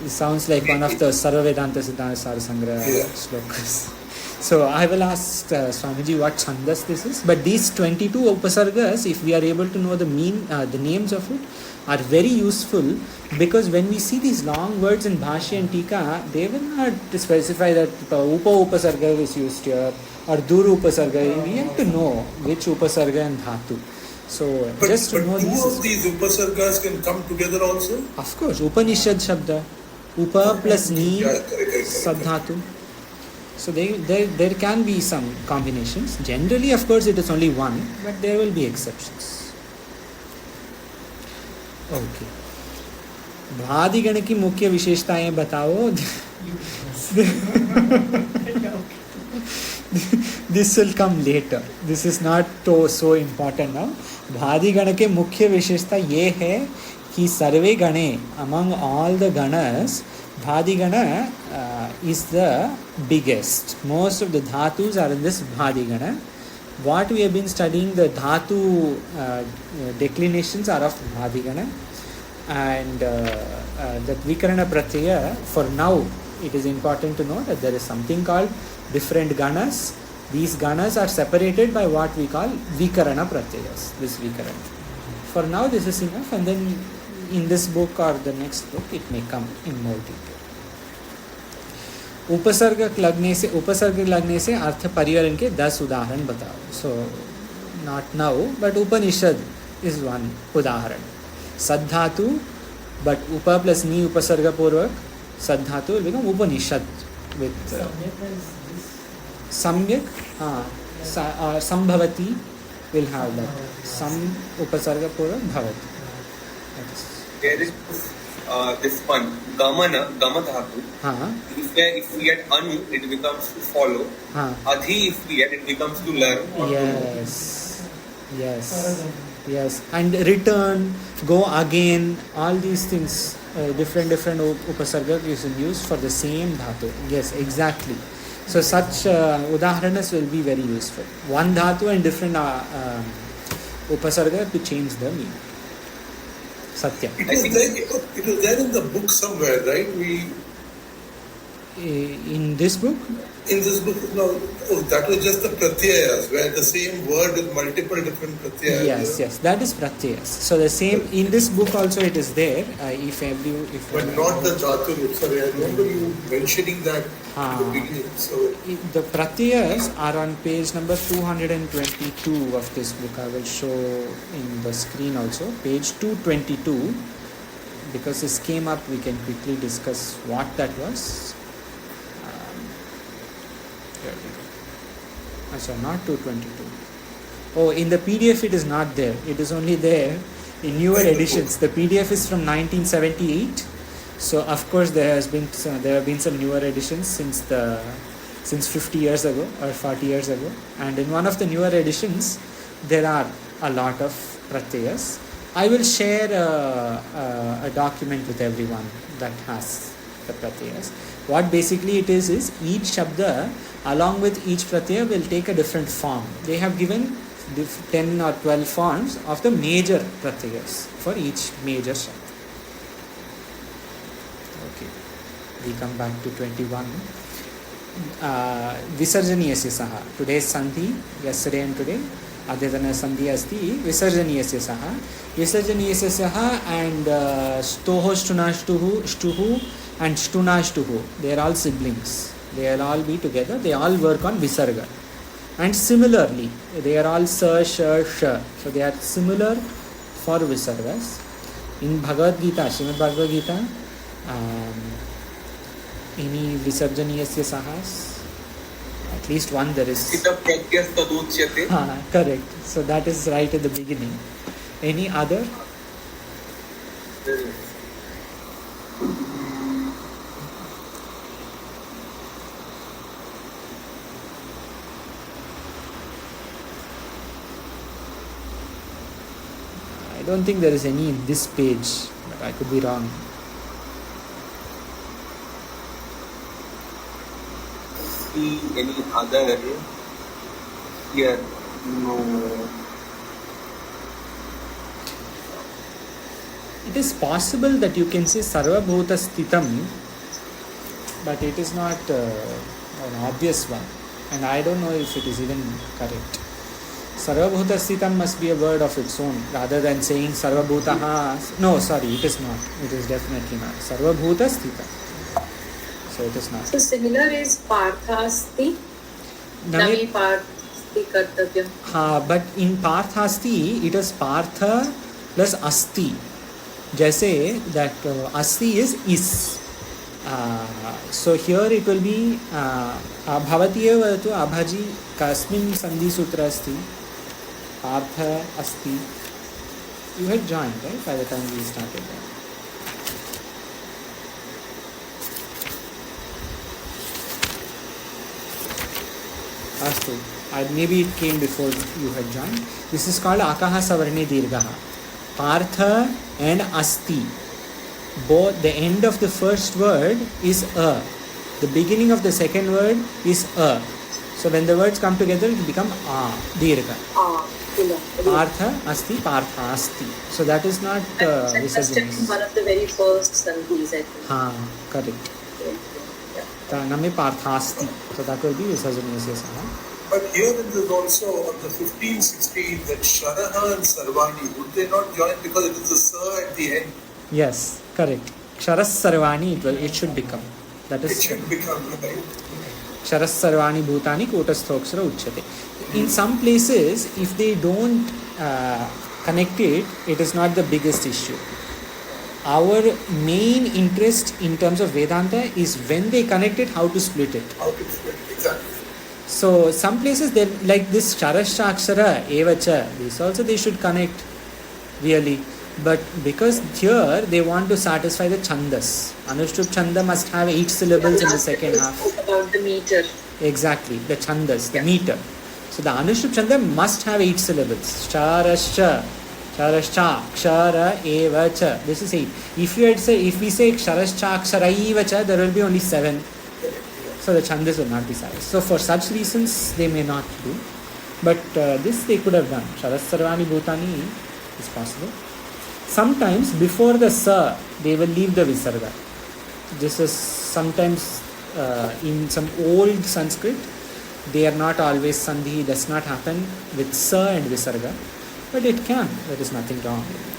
it sounds like one of the Sarva Vedanta Siddhanta Sarasangra slokas. So I will ask Swamiji what chandas this is. But these 22 upasargas, if we are able to know the names of it, are very useful, because when we see these long words in Bhashya and Tika, they will not specify that Upa Upasarga is used here or Duru Upasarga. We have to know which Upasarga and Dhatu. So but, just to know two of these upasargas can come together also. Of course, Upanishad Shabda, Upa plus Ni, Correct. Sadhatu. So there can be some combinations. Generally, of course, it is only one, but there will be exceptions. Okay. भादिगण की मुख्य विशेषताएं बताओ. This will come later. This is not so important now. भादिगण के मुख्य विशेषता ये है कि सर्वे गणे, among all the ganas, Bhadigana is the biggest. Most of the dhatus are in this Bhadigana. What we have been studying, the dhatu declinations are of Bhadigana, and that Vikarana Pratyaya, for now it is important to know that there is something called different ganas. These ganas are separated by what we call Vikarana Pratyayas. This Vikarana. For now this is enough, and then in this book or the next book it may come in more detail. उपसर्ग लगने से अर्थ परिवर्तन के 10 उदाहरण बताओ. So not now, but Upanishad is one उदाहरण. Sadhatu, but Upa plus Ni उपसर्ग पूर्वक Sadhatu will become Upanishad with Samyak. Sambhavati will have that. Sam upasarga purvak bhavati. There is this one, Gamana, Gamadhatu. If we add Anu, it becomes to follow. Adhi, if we add, it becomes to learn. Yes. And return, go again, all these things, different upasarga is used for the same dhatu. Yes, exactly. So such udaharanas will be very useful. One dhatu and different upasarga to change the meaning. Satya. It was there in the book somewhere, right? In this book? In this book, no, that was just the pratyayas, where the same word with multiple different pratyayas. Yes, that is pratyayas. So the same, in this book also it is there. But not the dhatu. Sorry, I remember you mentioning that in the beginning. So the pratyayas are on page number 222 of this book. I will show in the screen also. Page 222. Because this came up, we can quickly discuss what that was. Not 222. Oh, in the PDF it is not there. It is only there in newer editions. The PDF is from 1978. So of course there have been some newer editions since 50 years ago or 40 years ago. And in one of the newer editions there are a lot of pratyayas. I will share a document with everyone that has the pratyayas. What basically it is each shabda along with each pratyaya will take a different form. They have given 10 or 12 forms of the major pratyayas for each major shabda. Okay, we come back to 21. Visarjaniyasya saha. Today's sandhi, yesterday and today. Adhyatana sandhi asti visarjaniyasya saha. Visarjaniyasya saha and stoho shtuhu and shtunashtuhu. They are all siblings. They will all be together. They all work on visarga. And similarly, they are all sa, sha, sha. So they are similar for visargas. In Bhagavad Gita, Srimad Bhagavad Gita, any visarjaniyasya sahas, at least one there is. Correct. So that is right at the beginning. Any other? don't think there is any in this page, but I could be wrong. See any other here? No. It is possible that you can say Sarva Bhuta Sthitam, but it is not an obvious one, and I don't know if it is even correct. Sarva Bhuta Sthitam must be a word of its own, rather than saying Sarva Bhutaha. No, sorry, it is not. It is definitely not. Sarva Bhuta Sthitam. So it is not. So similar is Parthasti. Nami Parthasti Kartavyam. But in Parthasti, it is Partha plus Asti. Jaise that Asti is. So here it will be Bhavatiya Vatu Abhaji Kasmin Sandhi Sutra Asti. Partha Asti. You had joined, right, by the time we started that. Astu. Maybe it came before you had joined. This is called Akaha Savarne Dirgaha. Partha and Asti. Both the end of the first word is a. The beginning of the second word is a. So when the words come together, it become a. Dirga. Partha Asti, Partha Asti. So that is not Visarjanis. One of the very first sandhis, I think. Correct. Name Partha Asti. So that will be Visarjanis. But here it is also on the 15, 16 that Sharaha and Sarvani, would they not join because it is a Sir at the end? Yes, correct. Ksharas Sarvani, it should become. That is. It should become, right? Ksharas Sarvani Bhutani Kotasthoksara Uchyate. In some places, if they don't connect it, it is not the biggest issue. Our main interest in terms of Vedanta is when they connect it, how to split it. How to split it, exactly. So some places, they like this Charascha Akshara, Evacha, this also they should connect really. But because here they want to satisfy the Chandas. Anushtup Chanda must have 8 syllables in the second half. About the meter. Exactly, the Chandas, the meter. So the Anushtup Chanda must have 8 syllables. Charascha, Charascha, Akshara, Evacha. This is 8. If we say Charascha, Akshara, Evacha, there will be only 7. So the Chandas will not be satisfied. So for such reasons, they may not do. But this they could have done. Sharas Sarvani Bhutani is possible. Sometimes before the Sa, they will leave the Visarga. This is sometimes in some old Sanskrit, they are not always Sandhi, does not happen with Sa and Visarga. But it can. There is nothing wrong with it.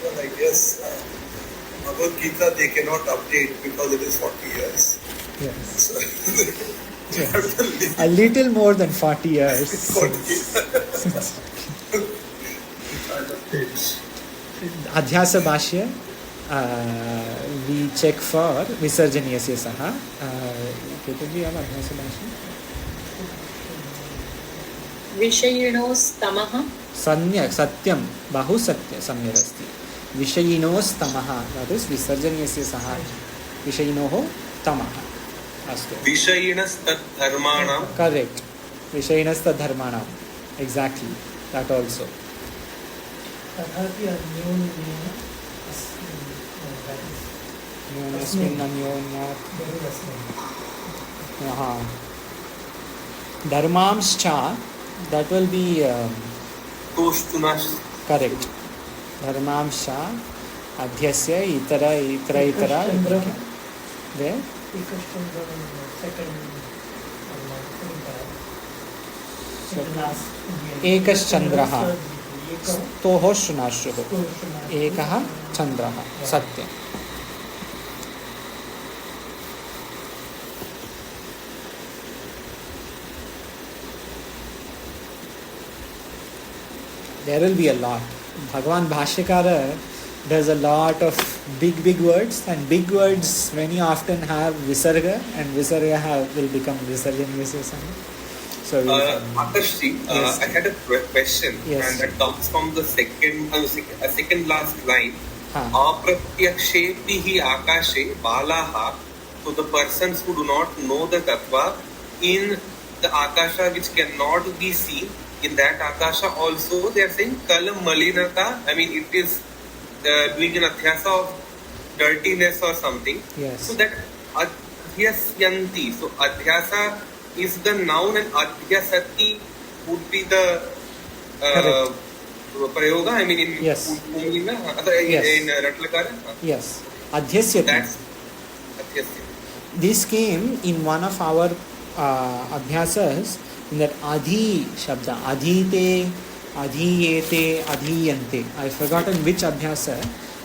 Well, I guess Bhagavad Gita they cannot update because it is 40 years. Yes. So, Yes. A little more than 40 years. 40 years. Adhyasa Bhashya, we check for Visarjaniyasya Saha. Do you have Adhyasa Bhashya? Vishayinoshtamaha. Sanya, Satyam, Bahu Satya, Samyarasti. Vishayinoshtamaha, that is Visarjaniyasya Saha. Vishayinoho Tamaha. Astu. Vishayinastad dharmanam. Correct. Vishayinastad dharmanam. Exactly. That also. तथापि अन्योन्येन Nyonesmin anyonyat. Dharmamscha, that will be Toshtunash. correct. Dharmamscha, Adhyasya, Itara. Where? Ekashchandraha. Toho Shunashuho. Ekaha Chandraha. Satya. There will be a lot. Bhagavan Bhashyakara does a lot of big words, and big words many often have Visarga, and Visarga will become Visarjaniyasya. So Akarshji, yes. I had a question, Yes. and that comes from the second last line. Haan. Apratyakshepihi akashe balaha. So the persons who do not know the tattva in the akasha which cannot be seen, in that Akasha also they are saying Kala Malinata. I mean, it is doing an adhyasa of dirtiness or something. Yes. So that adhyasyanti. So adhyasa is the noun and adhyasati would be the prayoga. I mean, in Yes. Pumlinga, Yes. in Ratlakara. Yes. Adhyasyati. That's adhyasya. This came in one of our abhyasas in that adhi shabda. Adhite, adhiyete, adhiyante. I've forgotten which abhyasa.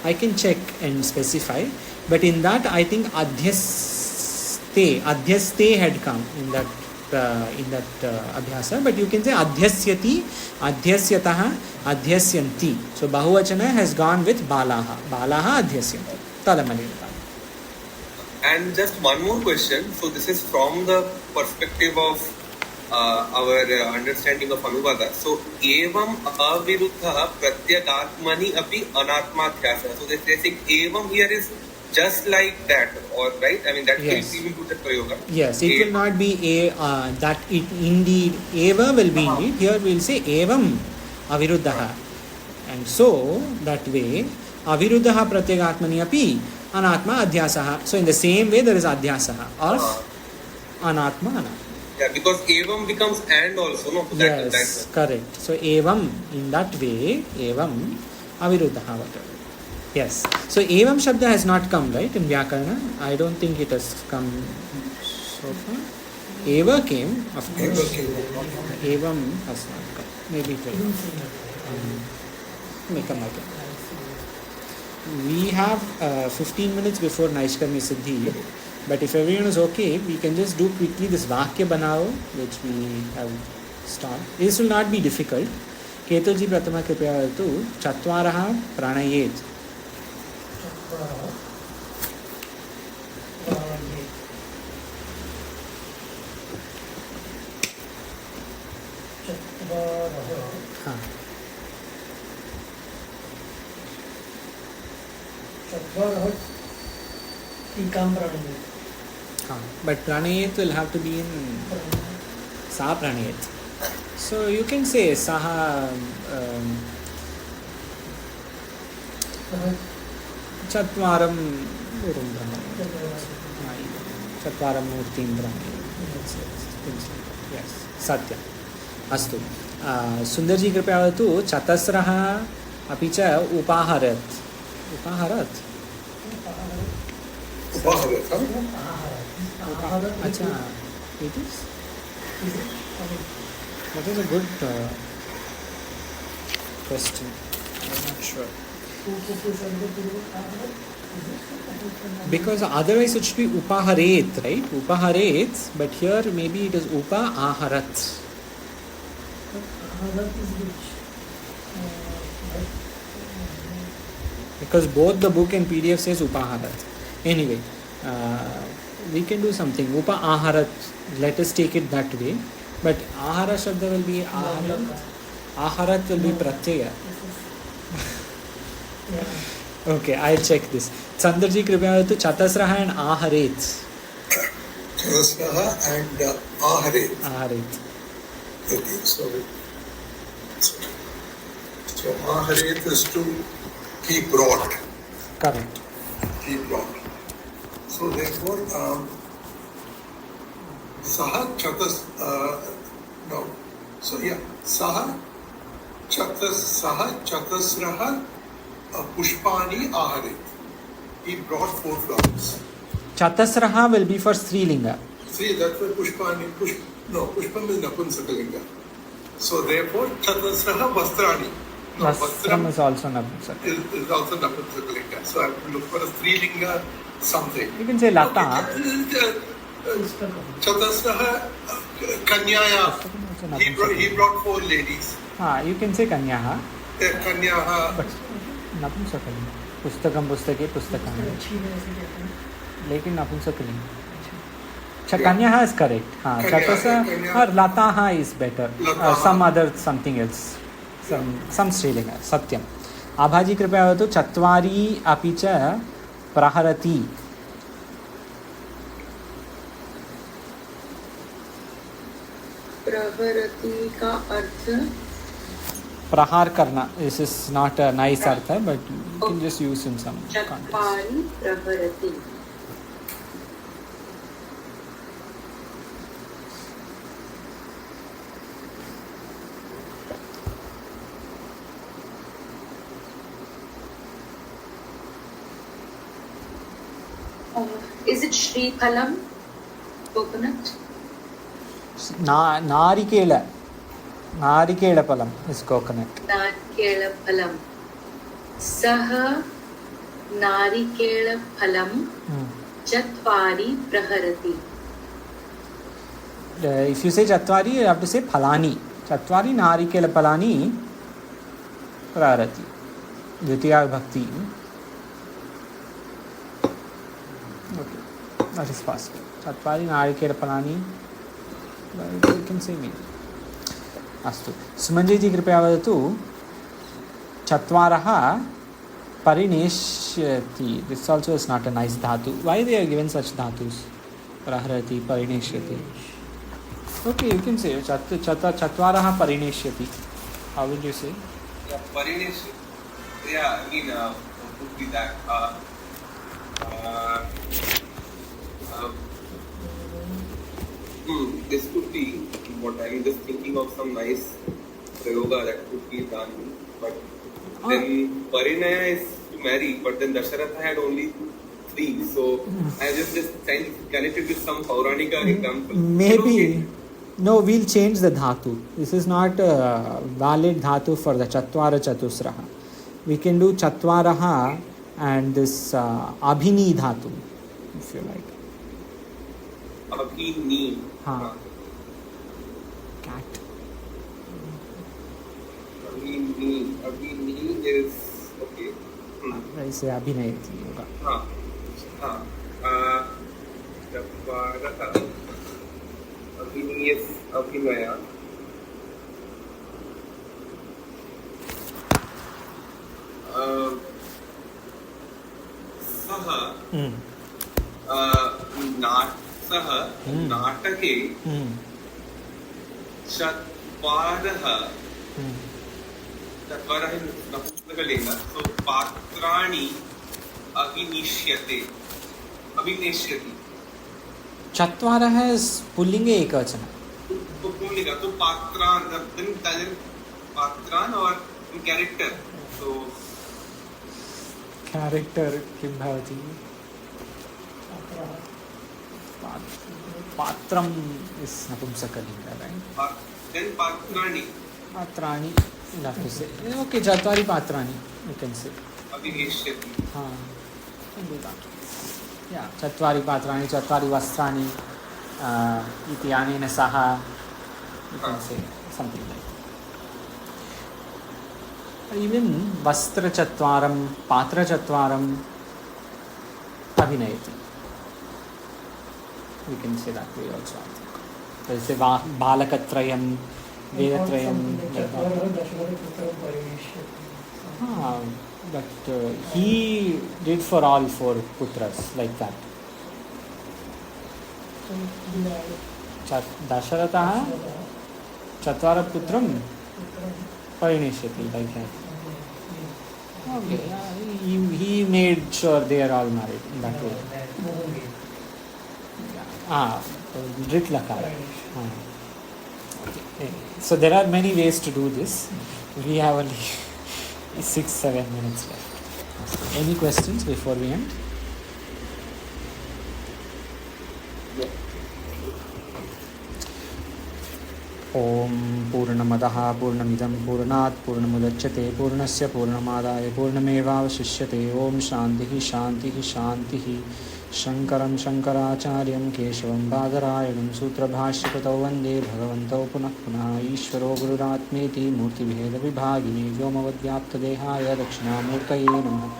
I can check and specify. But in that, I think adhyaste had come in that abhyasa. But you can say adhyasyati, adhyasyataha, adhyasyanti. So bahuvachana has gone with balaha. Balaha adhyasyanti. Tadamalita. And just one more question. So this is from the perspective of our understanding of Anuvada. So evam aviruddha pratyagatmani api anatmadhyasa. So they're saying evam here is just like that, or right? I mean that Yes. will even to the prayoga. Yes, it will not be that it indeed eva will be indeed. Here we will say evam aviruddha, and so that way aviruddha pratyagatmani api anatma adhyasaha. So in the same way there is adhyasaha of anatma anatma. Yeah, because evam becomes and also, no? So Yes, correct. So evam, in that way, evam aviruddha whatever. Yes. So evam shabda has not come, right, in Vyakarana? I don't think it has come so far. Eva came, of course. Evam has not come. Maybe it will. May come again. We have 15 minutes before Naishkarmi Siddhi. But if everyone is okay, we can just do quickly this Vakya Banao, which we have started. This will not be difficult. Ketuji Pratama Kripya tu Chatvaraha Pranayet. But Pranayet will have to be in Sa Pranayet. So you can say Saha Chatvaram Urum Pranayet. Chatvaram Murtim Pranayet. Yes, Satya. Astu. Sundarji Kripya tu Chatasraha Apicha Upaharat. Upaharat. Acha, it is? That is a good question. I'm not sure. Because otherwise it should be upaharet, right? Upaharet, but here maybe it is upa-aharat. Because both the book and PDF says upaharat. Anyway, we can do something. Upa-aharat, let us take it that way. But ahara shabda will be aharat. Aharat will be pratyaya. Okay, I'll check this. Chandraji Kripya tu Chatasraha and Aharet. Chatasraha and Aharet. Aharet. Okay, so Aharet is to keep broad. Correct. Keep broad. So therefore, Saha Chatas, no. So yeah, Saha Chatasraha Pushpani Aharet. He brought 4 flowers. Chatasraha will be for Strilinga. See, that's why Pushpani, Pushpam is Napunsakalinga. So therefore, Chatasraha Vastrani. No, Vastram is also Napunsaka. is also Napunsakalinga. So I have to look for a Strilinga something. You can say Lata. Chatasraha Kanyaya. He brought 4 ladies. You can say Kanyaha. Kanyaha. But Napunsakalinga. Pustakam Pustake Pustakam. Lekin Napunsakalinga. Kanyaha is correct. Chatasraha or Lataha is better. Some other something else. Some Strilinga. Satyam. Abhaji Kripya tu Chatvari apicha Praharati. प्रहरति का अर्थ प्रहार करना. This is not a nice artha, but you can just use in some context. चत्वारि प्रहरति. Is it Shreephalam? Coconut? Narikelapalam is coconut. Narikelapalam. Saha Narikelapalam Chatvari Praharati. If you say Chatvari, you have to say Phalani. Chatvari Narikelapalanī Praharati. Dvitiya Bhakti. Okay, that is possible. Chatvari Narikelapalanī. You can say me. अस्तु. सुमञ्जयजी कृपया वदतु. चत्वारः परिणेष्यति. This also is not a nice dhatu. Why they are given such dhatus? Praharati, परिणेष्यति. Okay, you can say चत्वारः परिणेष्यति. How would you say? Yeah, परिणेष्यति. Yeah, I mean, would be that. This could be what I'm just thinking of, some nice prayoga that could be done. But then Parinaya is to marry, but then Dasharatha had only 3. So I just connected with some Pauranika example. Maybe. No, we'll change the dhatu. This is not a valid dhatu for the Chatvara Chatusraha. We can do Chatvaraha and this Abhini dhatu, if you like. Abhini. Cat. Abhini is okay. I say Abhinayati yoga. Abhini is Abhinaya. Saha. Sah नाटके चत्वारः नपुंसकलिंग. So पात्राणि अभिनिष्यते. चत्वारः is पुल्लिंगे एकवचन. तो pulling तो पात्रान, then पात्रान और character. So character किं भवति? Patram is Napumsakalinga, right? Then Patrani. Patrani, you have to say. Okay, Chatvari Patrani, you can say. Abhineshyati. Can do that. Yeah, Chatvari Patrani, Chatvari Vastrani, iti anena saha, you can say something like that. Even Vastra Chatvaram, Patra Chatvaram, Abhinayati. We can say that way also. There is a Balakatrayam, Vedatrayam. But he did for all 4 putras like that. Dasharatha Chatvara Putram Parineshyati, like that. Okay, he made sure they are all married in that way. Drit Lakara. Okay. So there are many ways to do this. We have only 6-7 minutes left. Any questions before we end? Om Purnamadaha Purnamidam Purnat Purnamudachyate Purnasya Purnamadaya Purnamevavashishyate. Om Shantihi Shantihi Shantihi. Shankaram Shankaracharyam Keshavam Badarayanam Sutrabhashyapato Vande Bhagavantau Punah Punah Ishvaro Gururatmeti Murtibheda Vibhagini Vyomavadyapta Dehaya Dakshinamurtaye Namah.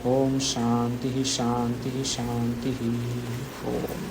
Om Shantihi Shantihi Shantihi. Om